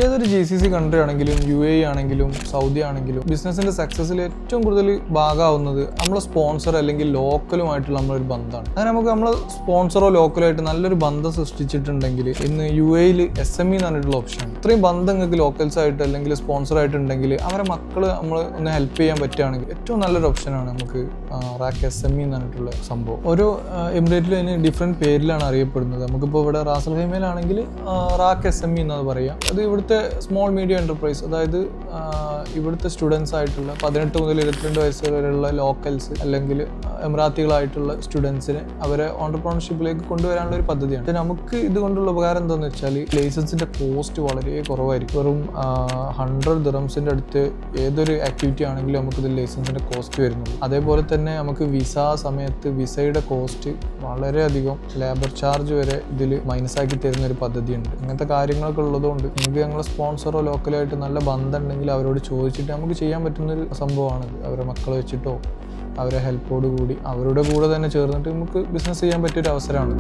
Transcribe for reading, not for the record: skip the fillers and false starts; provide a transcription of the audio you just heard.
ഏതൊരു GCC country ആണെങ്കിലും UAE ആണെങ്കിലും സൗദി ആണെങ്കിലും ബിസിനസിന്റെ സക്സസിൽ ഏറ്റവും കൂടുതൽ ഭാഗമാവുന്നത് നമ്മളെ സ്പോൺസർ അല്ലെങ്കിൽ ലോക്കലുമായിട്ടുള്ള നമ്മളൊരു ബന്ധമാണ്. അങ്ങനെ നമുക്ക് നമ്മളെ സ്പോൺസറോ ലോക്കലായിട്ട് നല്ലൊരു ബന്ധം സൃഷ്ടിച്ചിട്ടുണ്ടെങ്കിൽ ഇന്ന് UAE SME എന്ന് പറഞ്ഞിട്ടുള്ള ഓപ്ഷൻ. ഇത്രയും ബന്ധം നിങ്ങൾക്ക് ലോക്കൽസ് ആയിട്ട് അല്ലെങ്കിൽ സ്പോൺസർ ആയിട്ടുണ്ടെങ്കിൽ അവരെ മക്കള് നമ്മൾ ഒന്ന് ഹെൽപ്പ് ചെയ്യാൻ പറ്റുകയാണെങ്കിൽ ഏറ്റവും നല്ലൊരു ഓപ്ഷനാണ് നമുക്ക് റാക്ക് SME എന്ന് പറഞ്ഞിട്ടുള്ള സംഭവം. ഓരോ എമിറേറ്റിലും അതിന് ഡിഫറെൻറ്റ് പേരിലാണ് അറിയപ്പെടുന്നത്. നമുക്കിപ്പോൾ ഇവിടെ റാസൽ ഖൈമയിലാണെങ്കിൽ റാക്ക് SME എന്നാണ് പറയുക. അത് ഇവിടുത്തെ സ്മോൾ മീഡിയം എൻ്റർപ്രൈസ്, അതായത് ഇവിടുത്തെ സ്റ്റുഡൻസ് ആയിട്ടുള്ള 18 മുതൽ 22 വയസ്സ് വരെയുള്ള ലോക്കൽസ് അല്ലെങ്കിൽ എമിറാത്തികളായിട്ടുള്ള സ്റ്റുഡൻസിനെ അവരെ ഓണ്ടർപ്രണർഷിപ്പിലേക്ക് കൊണ്ടുവരാനുള്ള ഒരു പദ്ധതിയാണ്. നമുക്ക് ഇതുകൊണ്ടുള്ള ഉപകാരം എന്താണെന്ന് വെച്ചാൽ ലൈസൻസിൻ്റെ കോസ്റ്റ് വളരെ കുറവായിരിക്കും. വെറും 100 ദിറംസിൻ്റെ അടുത്ത് ഏതൊരു ആക്ടിവിറ്റി ആണെങ്കിലും നമുക്ക് ഇതിൽ ലൈസൻസിൻ്റെ കോസ്റ്റ് വരുന്നുള്ളൂ. അതേപോലെ തന്നെ നമുക്ക് വിസ സമയത്ത് വിസയുടെ കോസ്റ്റ് വളരെയധികം, ലേബർ ചാർജ് വരെ ഇതിൽ മൈനസാക്കി തരുന്ന ഒരു പദ്ധതിയുണ്ട്. ഇങ്ങനത്തെ കാര്യങ്ങളൊക്കെ ഉള്ളതുകൊണ്ട് നിങ്ങൾക്ക് ഞങ്ങളുടെ സ്പോൺസറോ ലോക്കലായിട്ട് നല്ല ബന്ധം ഉണ്ടെങ്കിൽ അവരോട് ചോദിച്ചിട്ട് നമുക്ക് ചെയ്യാൻ പറ്റുന്നൊരു സംഭവമാണിത്. അവരെ മക്കളെ വെച്ചിട്ടോ അവരെ ഹെൽപ്പോട് കൂടി അവരുടെ കൂടെ തന്നെ ചേർന്നിട്ട് നമുക്ക് ബിസിനസ് ചെയ്യാൻ പറ്റിയൊരു അവസരമാണ്.